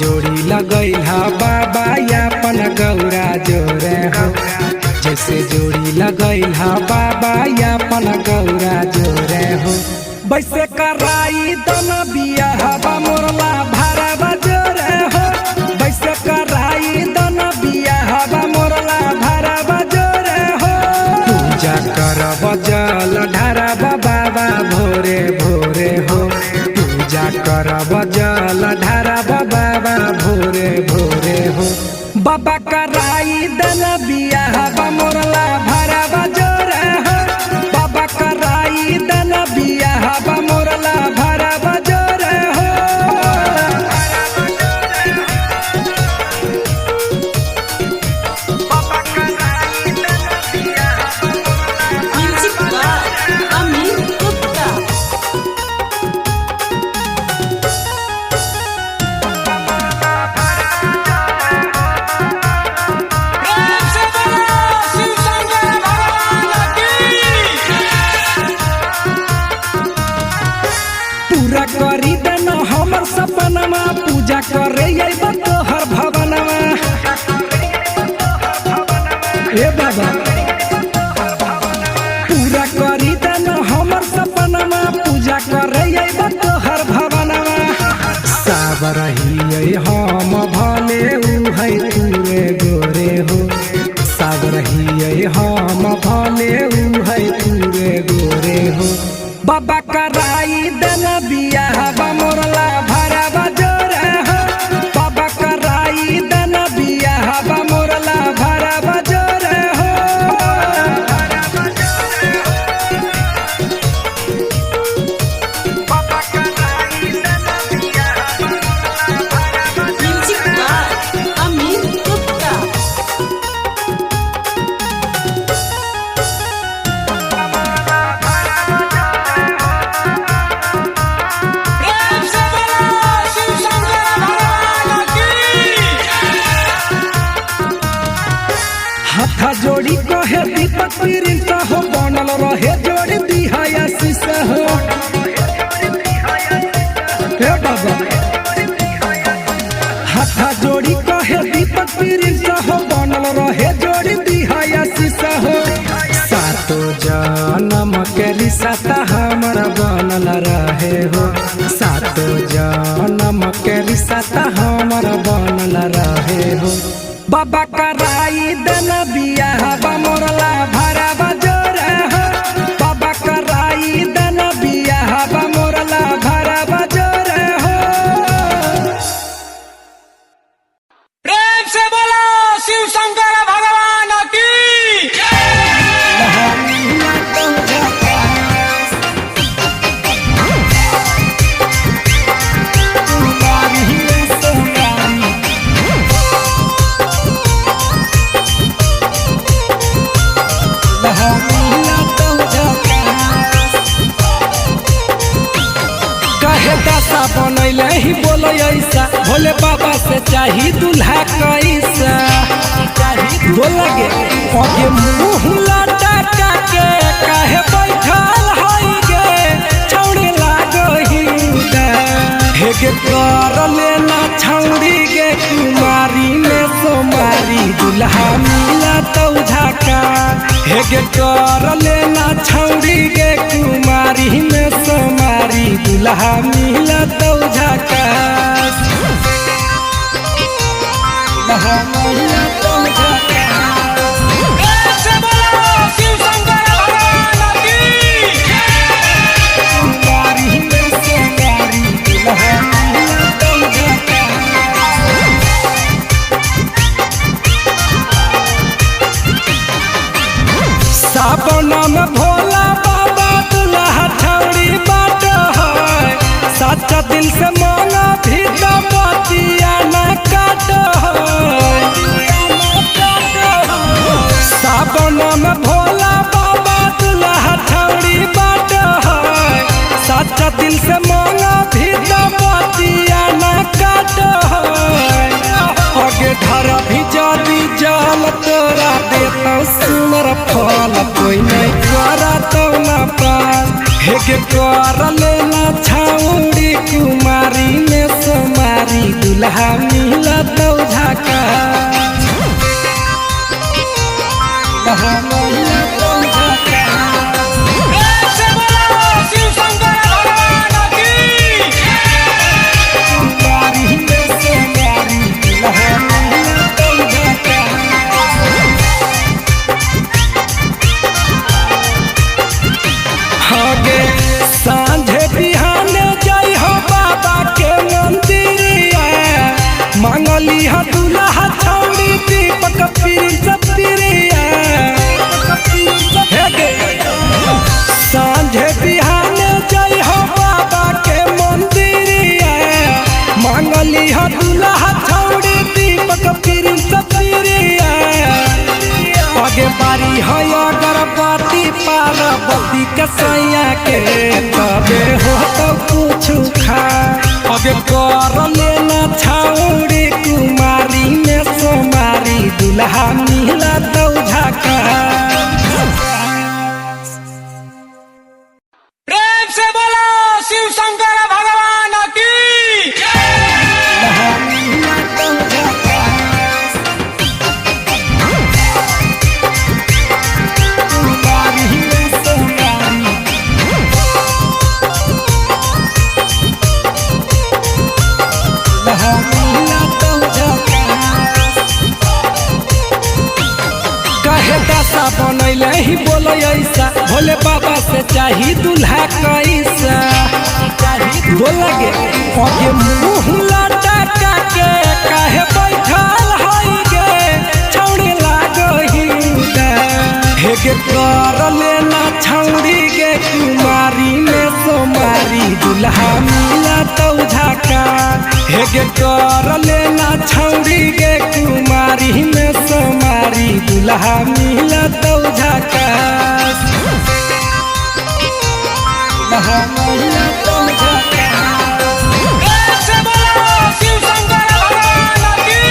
जोड़ी लगैला बाबा यापन गौरा जोरे हो, जैसे जोड़ी लगैला बाबा यापन गौरा जोरे हो। वैसे कराई दन बियाहवा मोरला भरवा जोरे हो, वैसे कराई दन बियाहवा मोरला भरवा जोरे हो। पूजा करब जल ढारब बाबा भोरे भोरे हो, पूजा करब जल ढारब बाबा भोरे भोरे हो। बाबा कराई दन बियाहवा मोरला भरवा जोरे हो, बाबा कराई दन बियाहवा मोरला भरवा जोरे हो। पूरा करी देन हमर सपनमा, पूजा करे अइब तोहर भवनमा। ए बाबा पूरा करी देन हमर सपनमा, पूजा करे अइब तोहर भवनमा। साब रहिए हम भले उ है तूरे गोरे हो, साब रहिए हम भले उ है तूरे गोरे हो। बाबा कराई दन बियाहवा मोरला भरवा जोरे हो, बाबा कराई दन बियाहवा मोरला भरवा जोरे हो। हाथ जोड़ी कहे दीपक प्रिंस हो, बनल रहे जोड़ी दिहाया शीशा हो। हे बाबा हाथ जोड़ी कहे दीपक प्रिंस हो, बनल रहे जोड़ी दिहाया शीशा हो। सातो जन्म के रिश्ता हमारा बनल रहे हो, सातो जन्म के रिश्ता हमारा बनल रहे हो। बाबा कराई दन बियाहवा मोरला भरवा जोरे हो, बाबा कराई दन बियाहवा मोरला भरवा जोरे हो। प्रेम से बोलो शिव शंकर भगवान की। कहे दशा बनैले ही बोल ऐसा, भोले बाबा से चाही दूल्हा कैसा। बोला गे आगे मुँह लटका के कहे बैठल है गे, छौड़ी लागही हे गे कर लेना छौड़ी गे कुमारी में सोमारी दूल्हा मिला तो झाका। हे गे कर लेना छौड़ी गे कुमारी में सोमारी दूल्हा मिला तो झाका। दूल्हा मिला तो झाका। प्रेम से बोलो शिव शंकर भगवान की। कुमारी में सोमारी दूल्हा मिला तो झाका। सावन में भोला बाबा दूल्हा छौड़ी बाट है, सच्चा दिल से मांगा भी तो बतिया न काट है। सावन में भोला बाबा दूल्हा छौड़ी बाट है, सच्चा दिल से मांगा भी तो बतिया न काट है। आगे धरा भी जादी जाल तोरा देता सुनर फल, कोई नहीं करा तो न पास। हे के कर लेना छौड़ी कुमारी में सोमारी दूल्हा दुल्हा मिला तो झाका दुल्हा मिला तो झाका प्रेम से बोलो शिव शंकर भगवान की बारी में से बारी दुल्हा मिला तो झाका आगे सांझे बिहाने जाई हो बाबा के मंदिरिया मांगली हो दुल्हा छौड़ी दीपक प्रिंस प्रिया सांझे बिहाने जाई हो बाबा के मंदिरिया मांगली हो दुल्हा छौड़ी दीपक प्रिंस प्रिया आगे बारी हो अगरबत्ती पार्वती कसैया के तबे हो तो कुछ खा आगे कर लेना छौड़ी कुमारी में सोमारी दुल्हा मिला तो झाका प्रेम से बोलो शिव शंकर भगवान की दुल्हा मिला तो झाका कुमारी में सोमारी दुल्हा मिला तो झाका कहे दशा बनैले ही बोलो ऐसा भोले बाबा से चाही दुल्हा कैसा बोला गे आगे मुँह लटका के काहे बैठल हई गे छौड़ी लागही हे गे कर लेना छौड़ी गे कुमारी में सोमारी दुल्हा मिला तो झाका हे गे कर लेना छौड़ी गे कुमारी में सोमारी दुल्हा मिला तो झाका दुल्हा मिला तो झाका प्रेम से बोलो शिव शंकर भगवान की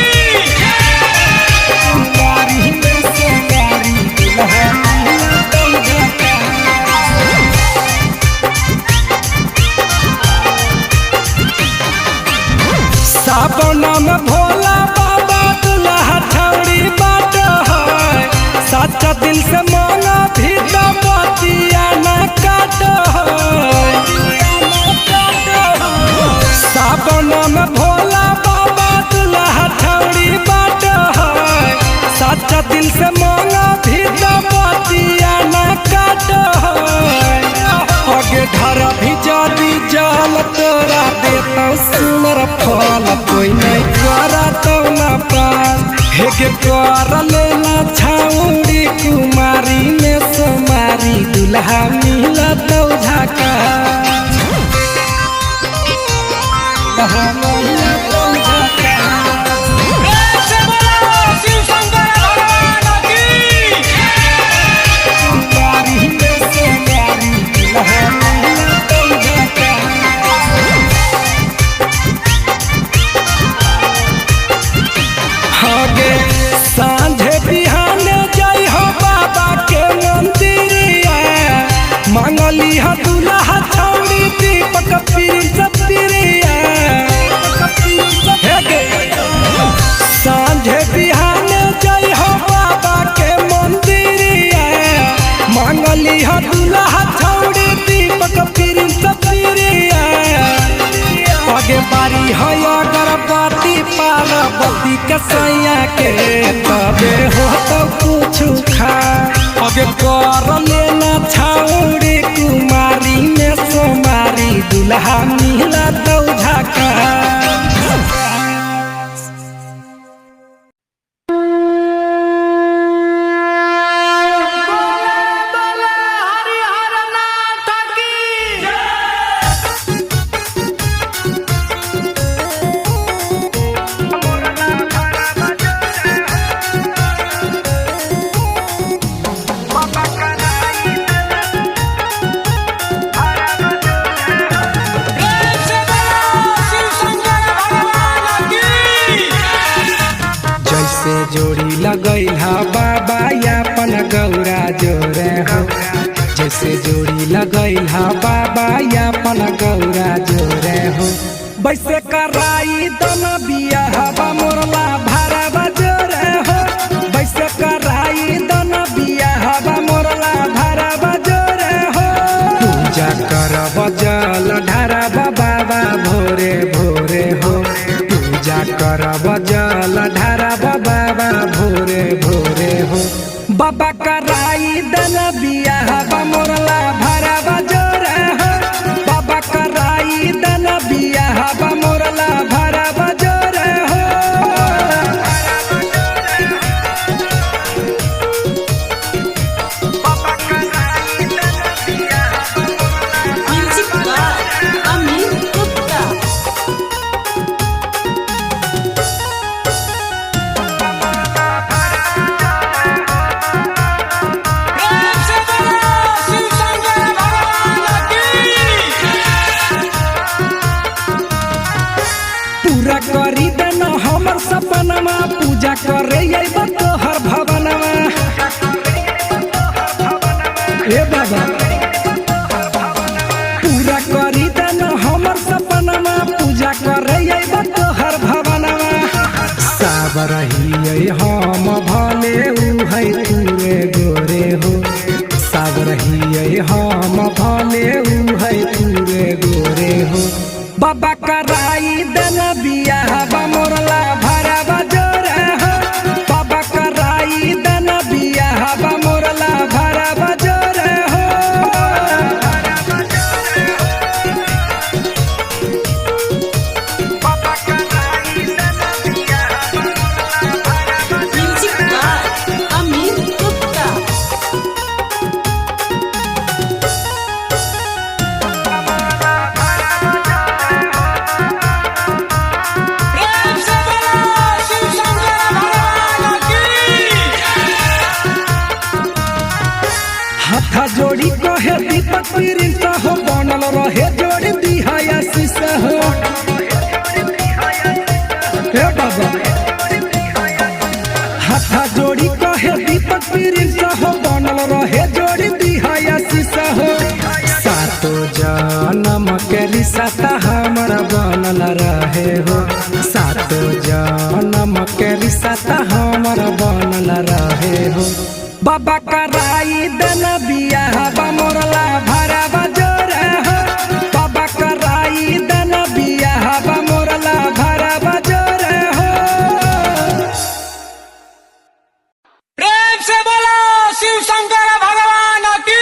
कुमारी में सोमारी दुल्हा मिला तो झाका सावन में भोला बाबा दुल्हा छौड़ी बाट है सच्चा दिल से मांगा भी तो बतिया न काट सावन में भोला बाबा दुल्हा छौड़ी बाट है सच्चा दिल से मांगा भी तो बतिया न काट आगे घर भी जादी जल तोरा देता सुनर फल कोई नहीं करा तो न पास हेगे कर लेना छौड़ी कुमारी में सोमारी दुल्हा मिला तो झाका दुल्हा मिला तो झाका प्रेम से बोलो शिव शंकर भगवान की कुमारी में सोमारी दुल्हा मिला तो झाका आगे सांझे बिहाने जाई हो बाबा के मंदिरिया मांगली हो दुल्हा छौड़ी दीपक प्रिंस प्रिया सांझे बिहाने जाई हो बाबा के मंदिरिया मांगली हो दुल्हा छौड़ी दीपक प्रिंस प्रिया आगे बारी हो अगरबत्ती पार्वती कसैया के तबे हो तो कुछ खा आगे कर लेना छौड़ी कुमारी में सोमारी दुल्हा मिला तो झाका प्रेम से बोलो शिव शंकर भगवान की जैसे जोड़ी लगैल हा बाबा यापन गौरा जोरे हो जैसे जोड़ी लगैल हा बाबा यापन गौरा जोरे हो बैसे कराई दन बिया हवा मोरला भारा बजोरे हो बैसे कराई दन बिया हवा मोरला भारा बजोरे हो पूजा करब जल ढारब बाबा भोरे भोरे हो पूजा करब जल ढारब बाबा भोरे भोरे हो बाबा कराई दन बिया हवा मोरला भारा बजोरे हो बाबा कराई दन बिया हवा मोरला भारा बजोरे हो बाबा कराई दन बिया म्यूजिक बाय अमित गुप्ता। प्रेम से बोलो शिव शंकर भगवान की। पूरा करी देना हमर सपनमा पूजा करे अइबा तोहर भवनमा ए बाबा पूरा करी देना हमर सपनमा पूजा करे अइबा तोहर भवनमा सब रहिए हम भले उ है तूरे गोरे हो सब रहिए हम भले उ है तूरे गोरे हो बाबा कराई दन बिया हवा मोरला भारा बजोरे हो बाबा कराई दन बिया हवा मोरला भारा बजोरे हो बाबा कराई दन बिया म्यूजिक बाय अमित गुप्ता। प्रेम से बोलो शिव शंकर भगवान की। हाथ जोड़ी कहे दीपक प्रिंस हो बनल रहे जोड़ी दिहाया शीशा हो हे बाबा हाथ जोड़ी कहे दीपक प्रिंस हो बनल रहे जोड़ी दिहाया शीशा हो सातो जन्म के रिश्ता हमर बनल रहे हो सातो जन्म के रिश्ता हमर बनल रहे हो बाबा कराई दन बिया हवा मोरला भारा बजोरे हो बाबा कराई दन बिया हवा मोरला भारा बजोरे हो प्रेम से बोलो शिव शंकर भगवान की।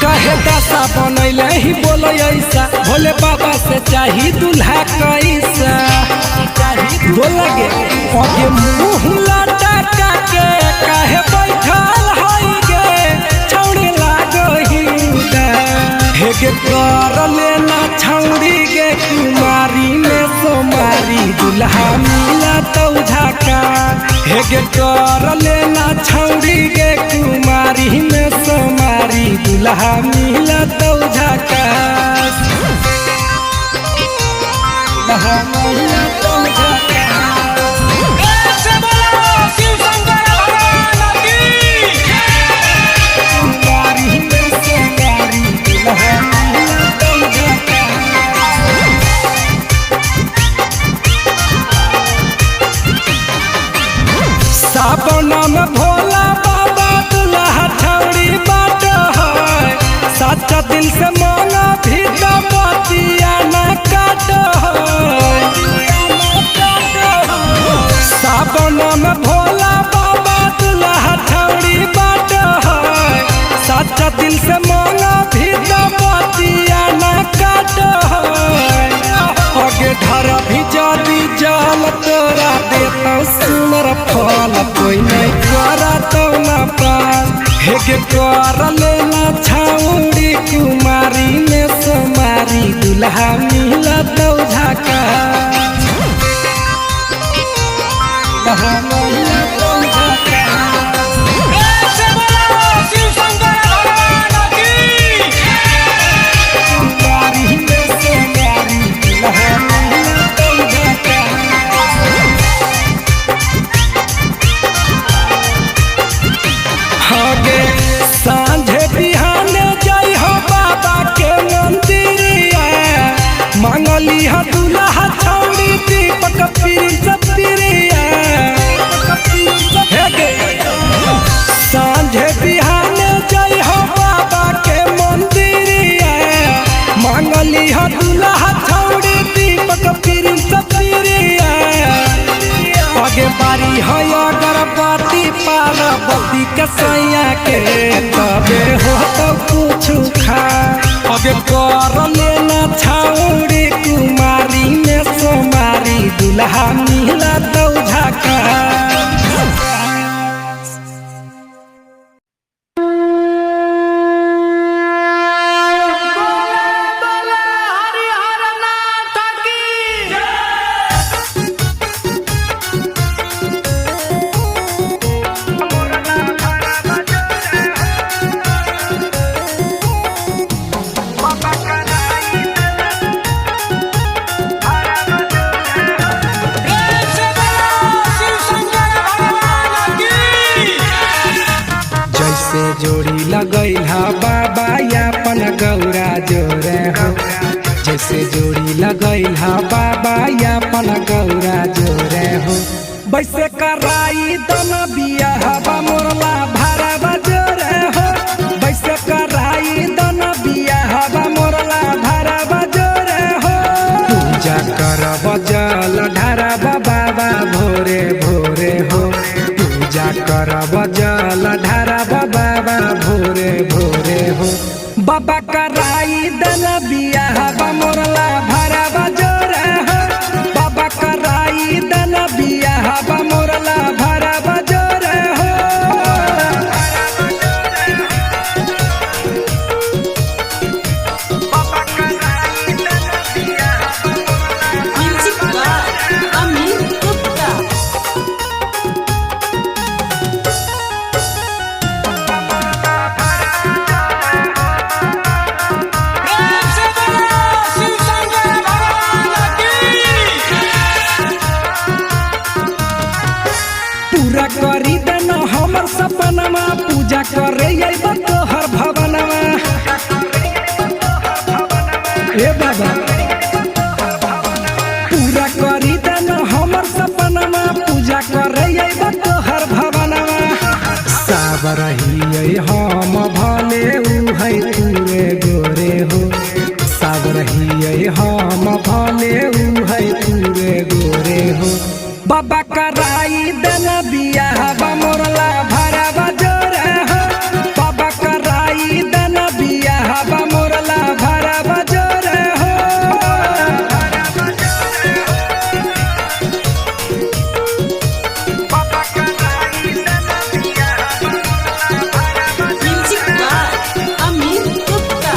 कहे दशा बनैले ही बोले ऐसा भोले बाबा से चाही दूल्हा कैसा बोला गे आगे मुंह लटका के कहे बैठल हई गे छौड़ी लागही हे गे कर लेना छौड़ी गे कुमारी में सोमारी दूल्हा मिला तो झका हे गे कर लेना छौड़ी गे कुमारी में सोमारी दूल्हा मिला तो झका दूल्हा मिला तो झका प्रेम से बोलो शिव शंकर भगवान की। कुमारी में सोमारी दूल्हा मिला तो झका सावन में भोला बाबा दूल्हा छौड़ी बाट है सच्चा दिल से मांगा भी तो बतिया न काट सावन में भोला बाबा दूल्हा छौड़ी बाट है सच्चा दिल से मांगा भी तो बतिया न काट आगे धर भी जादी जाल तोरा देता सुनर फल कोई नहीं करा तो न पास हे गे कर लेना छौड़ी कुमारी में सोमारी दूल्हा मिला तो झका दूल्हा मिला तो झका प्रेम से बोलो शिव शंकर बनली हो दुल्हा छौड़ी दीपक प्रिंस प्रिया आगे बारी है अगरबत्ती पार्वती के सैया के तबे हो तो कुछ खा आगे कर लेना छौड़ी कुमारी में सोमारी दुल्हा मिला तो झका जोड़ी लगैला बाबा यापन गौरा जोरे हो जैसे जोड़ी लगैला बाबा यापन गौरा जोरे हो वैसे कराई दन बियाहबा मोरला भरवा जोरे हो वैसे कराई दन बियाहबा मोरला भरवा जोरे हो पूजा करब जल ढारब बाबा भोरे भोरे हो पूजा करब जल ढारब बाबा भोरे भोरे हो बाबा कराई दन बियाहबा मोरला भरवा जोरे हो बाबा कराई दन बियाहबा मोरला भरवा जोरे हो म्यूजिक बाय अमित गुप्ता। पूरा करी देना हमर सपनमा पूजा करे अइबा तोहर भवनमा ए बाबा पूरा करी देना हमर सपनमा पूजा करे अइबा तोहर भवनमा सब रहिए हम भले उ है तूरे गोरे हो सब रहिए हम भले उ है तूरे गोरे हो बाबा कराई दन बियाहबा मोरला भरवा जोरे हो बाबा कराई दन बियाहबा मोरला भरवा जोरे हो म्यूजिक बाय अमित गुप्ता।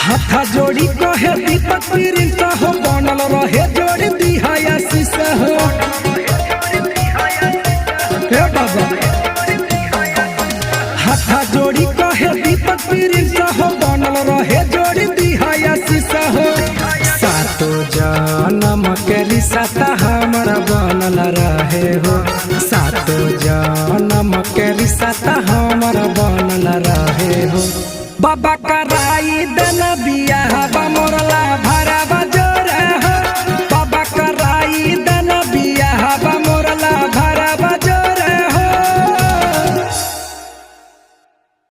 हाथा जोड़ी कहे दीपक प्रिंस हो बनल रहे जोड़ी दिहाया शीशा हो हे बाबा हाथा जोड़ी कहे दीपक प्रिंस हो बनल रहे जोड़ी दिहाया शीशा हो सातो जन्म के रिश्ता हमर बनल रहे हो सातो जन्म के रिश्ता हमर बनल रहे हो बाबा कराई दन बियाहबा